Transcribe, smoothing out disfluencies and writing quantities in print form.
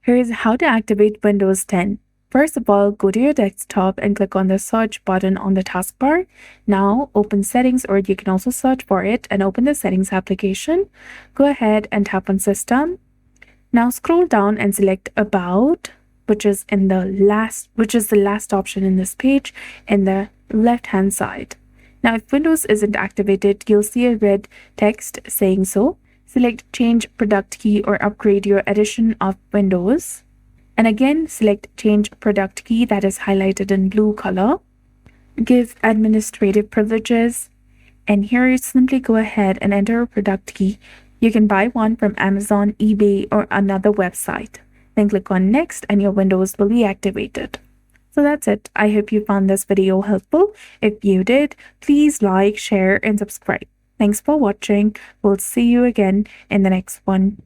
Here's how to activate Windows 10. First of all, go to your desktop and click on the search button on the taskbar. Now open settings, or you can also search for it and open the settings application. Go ahead and tap on system. Now scroll down and select about, which is the last option in this page in the left hand side. Now if Windows isn't activated, you'll see a red text saying so. Select change product key or upgrade your edition of Windows. And again, select change product key, that is highlighted in blue color. Give administrative privileges. And here you simply go ahead and enter a product key. You can buy one from Amazon, eBay, or another website. Then click on next and your Windows will be activated. So that's it. I hope you found this video helpful. If you did, please like, share, and subscribe. Thanks for watching. We'll see you again in the next one.